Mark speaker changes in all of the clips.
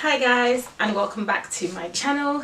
Speaker 1: Hi guys, and welcome back to my channel.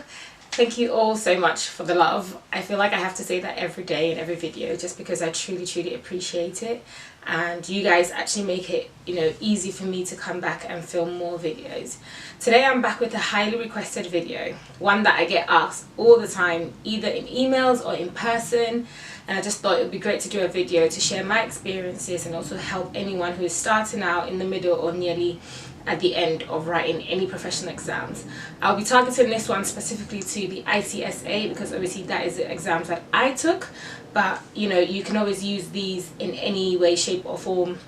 Speaker 1: Thank you all so much for the love. I feel like I have to say that every day in every video just because I truly appreciate it, and you guys actually make it, easy for me to come back and film more videos. Today I'm back with a highly requested video, one that I get asked all the time, either in emails or in person, and I just thought it would be great to do a video to share my experiences and also help anyone who is starting out, in the middle, or nearly at the end of writing any professional exams. I'll be targeting this one specifically to the ICSA because obviously that is the exams that I took, but you can always use these in any way, shape or form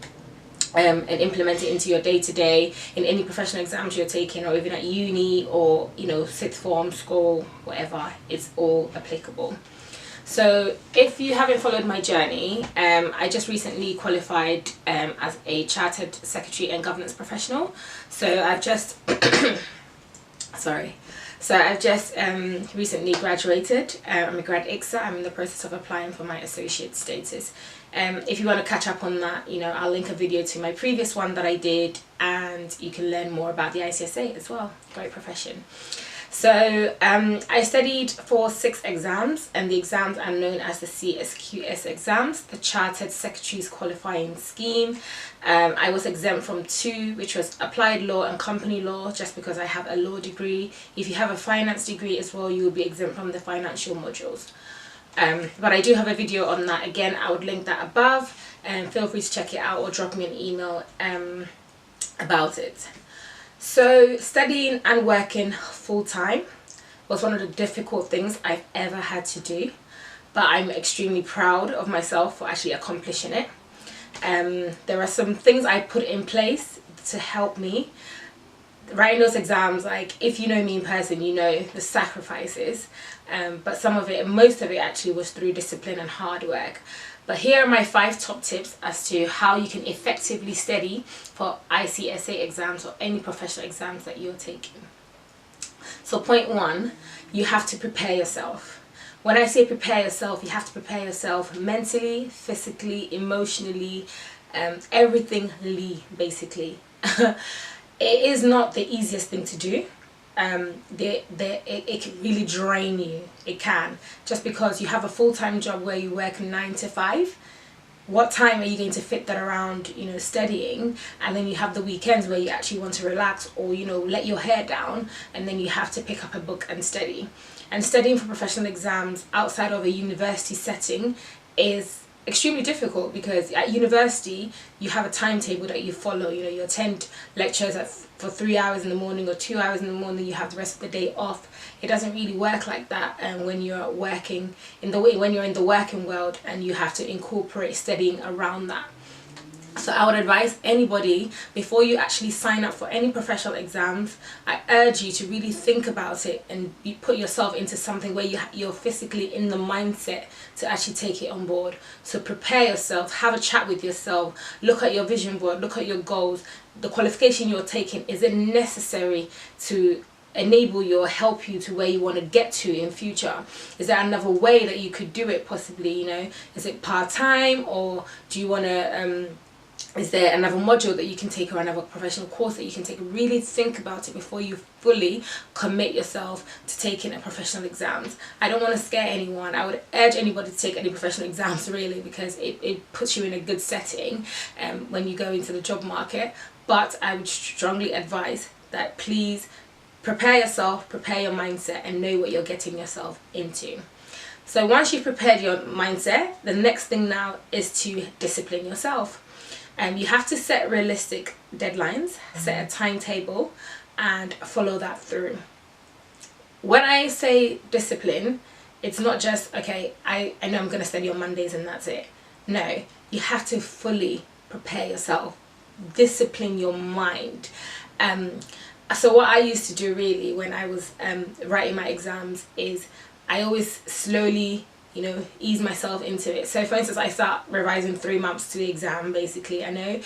Speaker 1: and implement it into your day-to-day in any professional exams you're taking, or even at uni or sixth form, school, whatever. It's all applicable. So if you haven't followed my journey, I just recently qualified as a chartered secretary and governance professional. So I've just recently graduated. I'm a grad Icsa. I'm in the process of applying for my associate status. If you want to catch up on that, I'll link a video to my previous one that I did, and you can learn more about the ICSA as well. Great profession. So I studied for 6 exams, and the exams are known as the CSQS exams, the Chartered Secretaries Qualifying Scheme. I was exempt from 2, which was applied law and company law, just because I have a law degree. If you have a finance degree as well, you will be exempt from the financial modules. But I do have a video on that. Again, I would link that above, and feel free to check it out or drop me an email about it. So studying and working full-time was one of the difficult things I've ever had to do, but I'm extremely proud of myself for actually accomplishing it. There are some things I put in place to help me writing those exams. Like, if you know me in person, you know the sacrifices, but most of it actually was through discipline and hard work. But here are my 5 top tips as to how you can effectively study for ICSA exams or any professional exams that you're taking. So point 1, you have to prepare yourself. When I say prepare yourself, you have to prepare yourself mentally, physically, emotionally, everythingly, basically. It is not the easiest thing to do. It can really drain you. It can, just because you have a full-time job where you work 9 to 5. What time are you going to fit that around studying? And then you have the weekends where you actually want to relax, or let your hair down, and then you have to pick up a book and study. And studying for professional exams outside of a university setting is extremely difficult, because at university you have a timetable that you follow. You attend lectures for 3 hours in the morning or 2 hours in the morning. You have the rest of the day off. It doesn't really work like that when you're working when you're in the working world, and you have to incorporate studying around that. So I would advise anybody, before you actually sign up for any professional exams, I urge you to really think about it and put yourself into something where you're physically in the mindset to actually take it on board. So prepare yourself, have a chat with yourself, look at your vision board, look at your goals. The qualification you're taking, is it necessary to enable you or help you to where you want to get to in future? Is there another way that you could do it possibly? Is it part-time, or do you want to is there another module that you can take, or another professional course that you can take? Really think about it before you fully commit yourself to taking a professional exams. I don't want to scare anyone. I would urge anybody to take any professional exams, really, because it puts you in a good setting when you go into the job market. But I would strongly advise that please prepare yourself, prepare your mindset, and know what you're getting yourself into. So once you've prepared your mindset, the next thing now is to discipline yourself. You have to set realistic deadlines, set a timetable, and follow that through. When I say discipline, it's not just, okay, I know I'm going to study on Mondays and that's it. No, you have to fully prepare yourself, discipline your mind. So what I used to do really when I was writing my exams is I always slowly ease myself into it. So for instance, I start revising 3 months to the exam. Basically, I know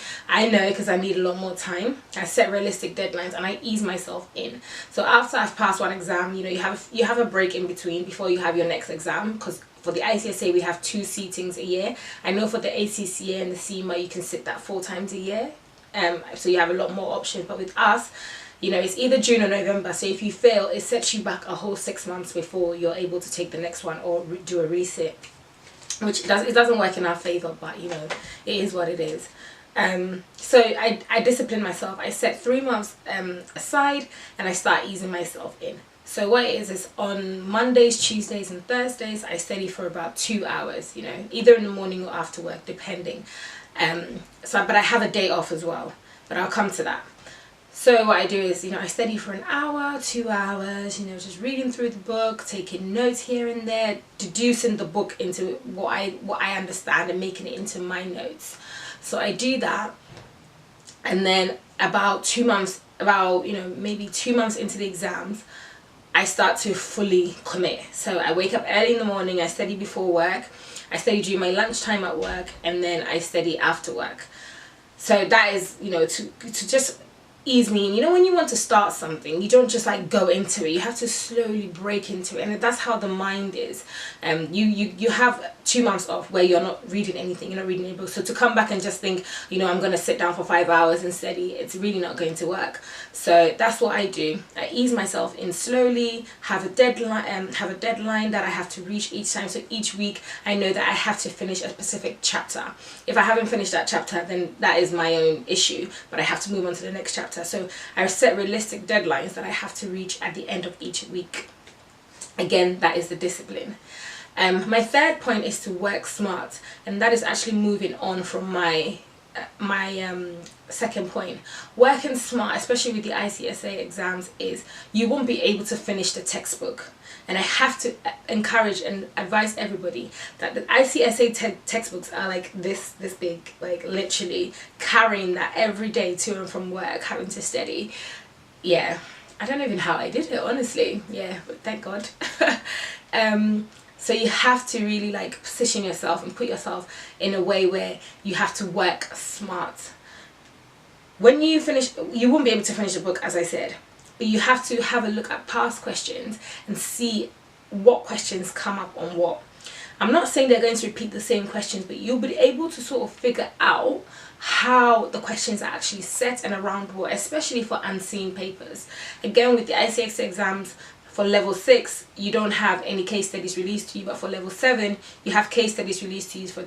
Speaker 1: because I need a lot more time. I set realistic deadlines and I ease myself in. So after I've passed one exam, you have a break in between before you have your next exam, because for the ICSA we have 2 sittings a year. I know for the ACCA and the Cima you can sit that 4 times a year. So you have a lot more options, but with us you know, it's either June or November. So if you fail, it sets you back a whole 6 months before you're able to take the next one or do a resit, which it doesn't work in our favor, but you know, it is what it is. So I discipline myself. I set 3 months aside, and I start easing myself in. So what it is on Mondays, Tuesdays and Thursdays, I study for about 2 hours, you know, either in the morning or after work, depending. But I have a day off as well, but I'll come to that. So what I do is, you know, I study for an hour, 2 hours, you know, just reading through the book, taking notes here and there, deducing the book into what I understand and making it into my notes. So I do that, and then about 2 months, you know, maybe 2 months into the exams, I start to fully commit. So I wake up early in the morning, I study before work, I study during my lunchtime at work, and then I study after work. So that is, you know, to just ease me in. You know, when you want to start something, you don't just like go into it, you have to slowly break into it, and that's how the mind is. You have 2 months off where you're not reading anything, you're not reading any books. So to come back and just think, you know, I'm going to sit down for 5 hours and study, it's really not going to work. So that's what I do. I ease myself in slowly, have a deadline that I have to reach each time. So each week I know that I have to finish a specific chapter. If I haven't finished that chapter, then that is my own issue, but I have to move on to the next chapter. So I set realistic deadlines that I have to reach at the end of each week. Again, that is the discipline. My third point is to work smart, and that is actually moving on from my second point. Working smart, especially with the ICSA exams, is you won't be able to finish the textbook. And I have to encourage and advise everybody that the ICSA textbooks are like this big, like literally carrying that every day to and from work, having to study. Yeah, I don't know even how I did it, honestly. Yeah, but thank God. So you have to really like position yourself and put yourself in a way where you have to work smart. When you finish, you won't be able to finish the book, as I said, but you have to have a look at past questions and see what questions come up on what. I'm not saying they're going to repeat the same questions, but you'll be able to sort of figure out how the questions are actually set and around what, especially for unseen papers. Again, with the ICSA exams, for level 6, you don't have any case studies released to you, but for level 7, you have case studies released to you for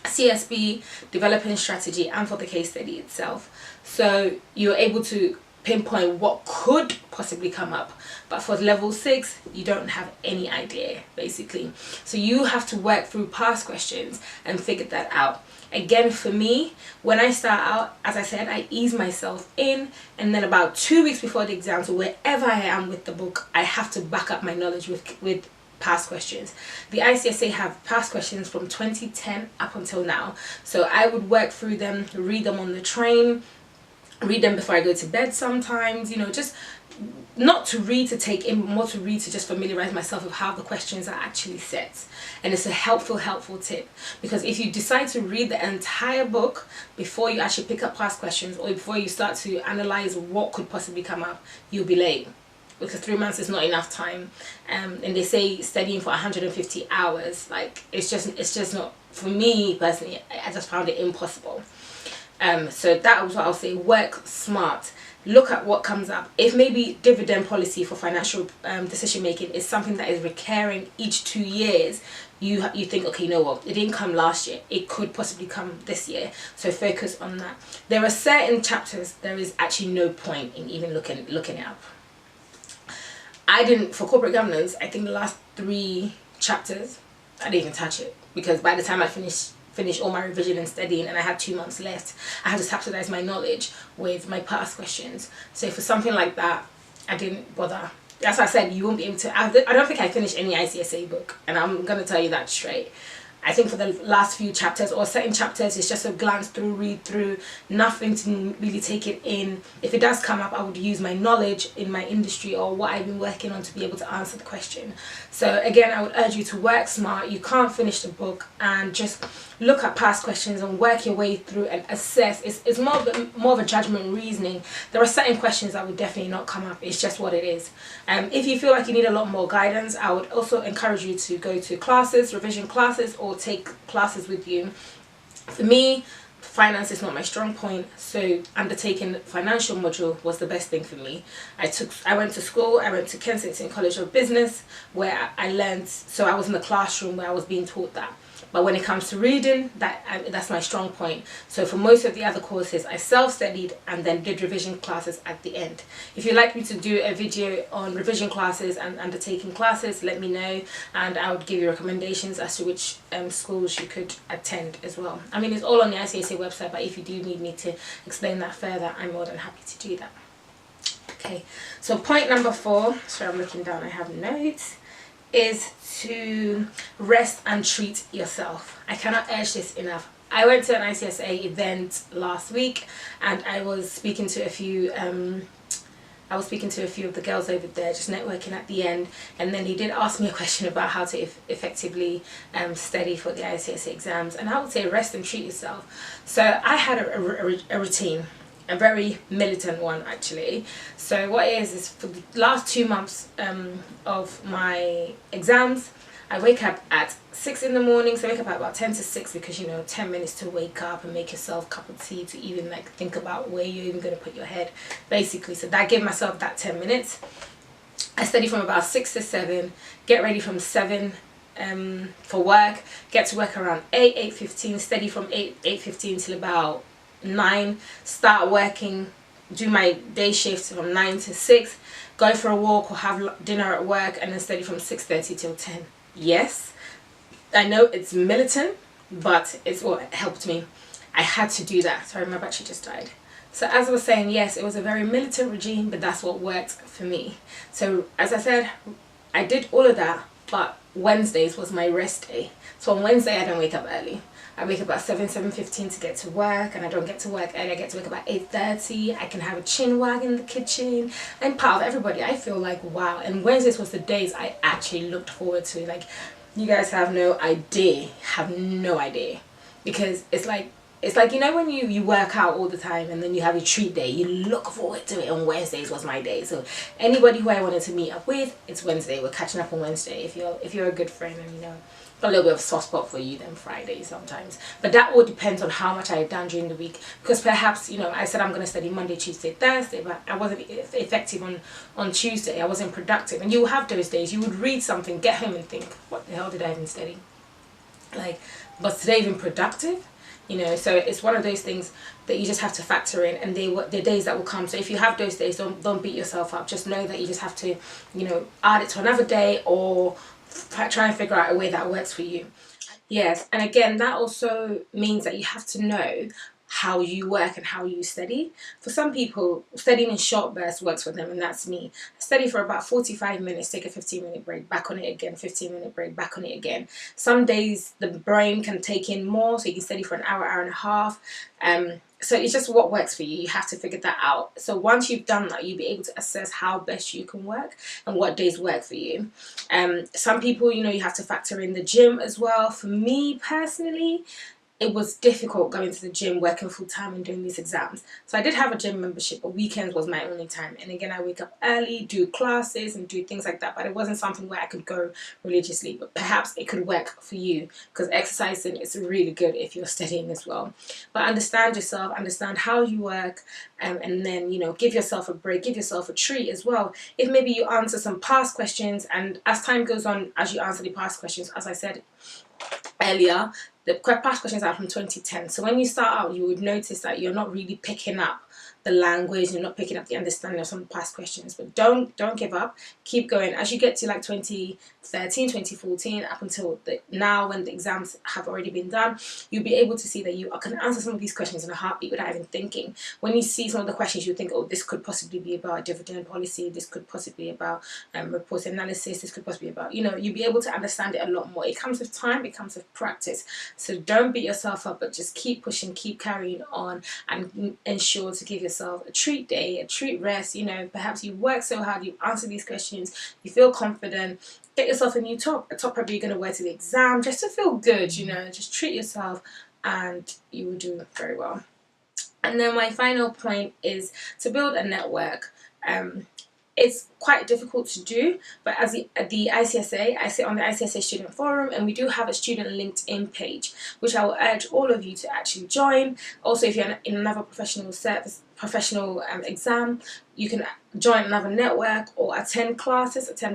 Speaker 1: CSB, developing strategy, and for the case study itself. So you're able to pinpoint what could possibly come up, but for level 6, you don't have any idea, basically. So you have to work through past questions and figure that out. Again, for me, when I start out, as I said, I ease myself in, and then about 2 weeks before the exams, or wherever I am with the book, I have to back up my knowledge with past questions. The ICSA have past questions from 2010 up until now, so I would work through them, read them on the train, read them before I go to bed sometimes, you know, just not to read to take in, more to read to just familiarize myself with how the questions are actually set. And it's a helpful tip, because if you decide to read the entire book before you actually pick up past questions, or before you start to analyze what could possibly come up, you'll be late, because 3 months is not enough time. And they say studying for 150 hours, like it's just not, for me personally, I just found it impossible. So that was what I'll say. Work smart. Look at what comes up. If maybe dividend policy for financial decision making is something that is recurring each 2 years, you think, okay, you know what, it didn't come last year, it could possibly come this year, so focus on that. There are certain chapters there is actually no point in even looking it up. I didn't, for corporate governance, I think the last 3 chapters I didn't even touch it, because by the time I finished all my revision and studying, and I had 2 months left, I had to subsidize my knowledge with my past questions. So for something like that, I didn't bother. That's why I said you won't be able to. I don't think I finished any ICSA book, and I'm going to tell you that straight. I think for the last few chapters, or certain chapters, it's just a glance through, read through, nothing to really take it in. If it does come up, I would use my knowledge in my industry or what I've been working on to be able to answer the question. So again, I would urge you to work smart. You can't finish the book, and just look at past questions and work your way through and assess. It's more of a judgment and reasoning. There are certain questions that would definitely not come up. It's just what it is. If you feel like you need a lot more guidance, I would also encourage you to go to classes, revision classes, or take classes with you. For me, finance is not my strong point, so undertaking the financial module was the best thing for me. I went to school, I went to Kensington College of Business, where I learned, so I was in the classroom where I was being taught that. But when it comes to reading, that's my strong point. So for most of the other courses, I self-studied and then did revision classes at the end. If you'd like me to do a video on revision classes and undertaking classes, let me know, and I would give you recommendations as to which schools you could attend as well. I mean, it's all on the ICSA website, but if you do need me to explain that further, I'm more than happy to do that. Okay, so point number 4, sorry, I'm looking down, I have notes, is to rest and treat yourself. I cannot urge this enough. I went to an ICSA event last week, and I was speaking to a few of the girls over there, just networking at the end, and then he did ask me a question about how to effectively study for the ICSA exams, and I would say rest and treat yourself. So I had a routine, a very militant one actually. So what it is for the last 2 months of my exams, I wake up at 6 in the morning, so I wake up at about 10 to 6 because, you know, 10 minutes to wake up and make yourself a cup of tea to even like think about where you're even going to put your head, basically. So I give myself that 10 minutes. I study from about 6 to 7, get ready from 7 for work, get to work around 8:15, study from 8:15 till about 9, start working, do my day shifts from 9 to 6, go for a walk or have dinner at work, and then study from 6:30 till 10. Yes, I know it's militant, but it's what helped me. I had to do that. Sorry, my battery just died. So as I was saying, yes, it was a very militant regime, but that's what worked for me. So as I said, I did all of that, but Wednesdays was my rest day. So on Wednesday, I don't wake up early. I wake up at 7:15 to get to work, and I don't get to work early. I get to wake up at 8:30. I can have a chin wag in the kitchen. I'm part of everybody. I feel like, wow. And Wednesdays was the days I actually looked forward to. Like, you guys have no idea. Because it's like, you know, when you work out all the time and then you have a treat day, you look forward to it, and Wednesdays was my day. So anybody who I wanted to meet up with, it's Wednesday. We're catching up on Wednesday. If you're a good friend and, you know, a little bit of soft spot for you, then Friday sometimes. But that all depends on how much I had done during the week, because perhaps, you know, I said I'm going to study Monday, Tuesday, Thursday, but I wasn't effective on Tuesday. I wasn't productive. And you will have those days. You would read something, get home and think, what the hell did I even study? Like, was today even productive? You know, so it's one of those things that you just have to factor in, and the days that will come. So if you have those days, don't beat yourself up. Just know that you just have to, you know, add it to another day, or try and figure out a way that works for you. Yes, and again, that also means that you have to know how you work and how you study. For some people, studying in short bursts works for them, and that's me. I study for about 45 minutes, take a 15-minute break, back on it again, 15-minute break, back on it again. Some days the brain can take in more, so you can study for an hour, hour and a half. So it's just what works for you. You have to figure that out. So once you've done that, you'll be able to assess how best you can work and what days work for you. Some people, you know, you have to factor in the gym as well. For me personally, it was difficult going to the gym, working full time and doing these exams. So I did have a gym membership, but weekends was my only time. And again, I wake up early, do classes and do things like that, but it wasn't something where I could go religiously. But perhaps it could work for you, because exercising is really good if you're studying as well. But understand yourself, understand how you work, and then, you know, give yourself a break, give yourself a treat as well. If maybe you answer some past questions, and as time goes on, as you answer the past questions, as I said earlier, the past questions are from 2010. So when you start out, you would notice that you're not really picking up the language, you're not picking up the understanding of some past questions. But don't give up. Keep going. As you get to like 2013, 2014, up until now, when the exams have already been done, you'll be able to see that you can answer some of these questions in a heartbeat without even thinking. When you see some of the questions, you think, oh, this could possibly be about dividend policy, this could possibly be about report analysis, this could possibly be about, you know, you'll be able to understand it a lot more. It comes with time, it comes with practice. So don't beat yourself up, but just keep pushing, keep carrying on, and ensure to give yourself a treat day, a treat rest. You know, perhaps you work so hard, you answer these questions, you feel confident, get yourself a new top, a top probably you're going to wear to the exam just to feel good. You know, just treat yourself and you will do very well. And then my final point is to build a network. It's quite difficult to do, but as the ICSA, I sit on the ICSA student forum, and we do have a student LinkedIn page, which I will urge all of you to actually join. Also, if you're in another professional exam, you can join another network or attend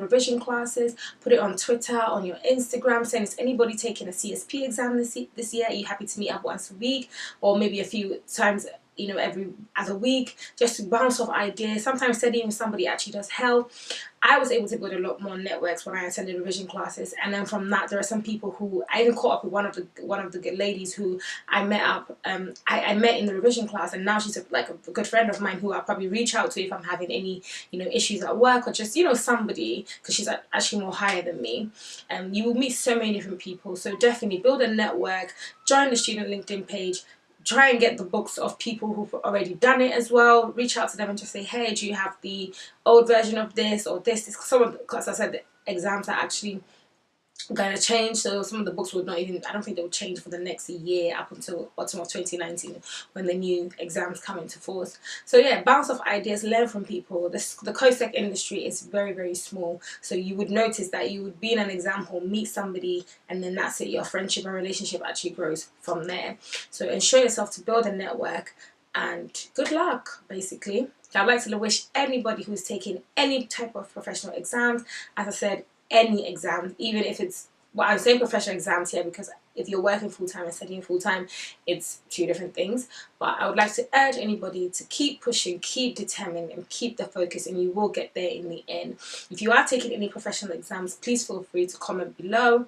Speaker 1: revision classes, put it on Twitter, on your Instagram, saying, is anybody taking a CSP exam this year? Are you happy to meet up once a week, or maybe a few times, you know, every other week, just to bounce off ideas. Sometimes studying with somebody actually does help. I was able to build a lot more networks when I attended revision classes, and then from that there are some people who I even caught up with one of the ladies who I met up. I met in the revision class, and now she's like a good friend of mine who I'll probably reach out to if I'm having any, you know, issues at work, or just, you know, somebody, because she's actually more higher than me. You will meet so many different people, so definitely build a network, join the student LinkedIn page. Try and get the books of people who've already done it as well. Reach out to them and just say, hey, do you have the old version of this or this? Some of, because I said, the exams are actually going to change, so some of the books would not even, I don't think they will change for the next year, up until autumn of 2019 when the new exams come into force. So yeah, bounce off ideas, learn from people. The co-sec industry is very, very small, so you would notice that you would be in an exam hall, meet somebody, and then that's it. Your friendship and relationship actually grows from there. So ensure yourself to build a network, and good luck, basically. I'd like to wish anybody who's taking any type of professional exams, as I said, any exam, even if it's, well, I'm saying professional exams here because if you're working full-time and studying full-time, it's two different things. But I would like to urge anybody to keep pushing, keep determined, and keep the focus, and you will get there in the end. If you are taking any professional exams, please feel free to comment below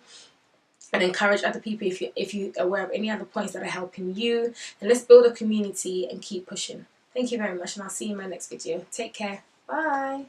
Speaker 1: and encourage other people if you're aware of any other points that are helping you. And let's build a community and keep pushing. Thank you very much, and I'll see you in my next video. Take care. Bye.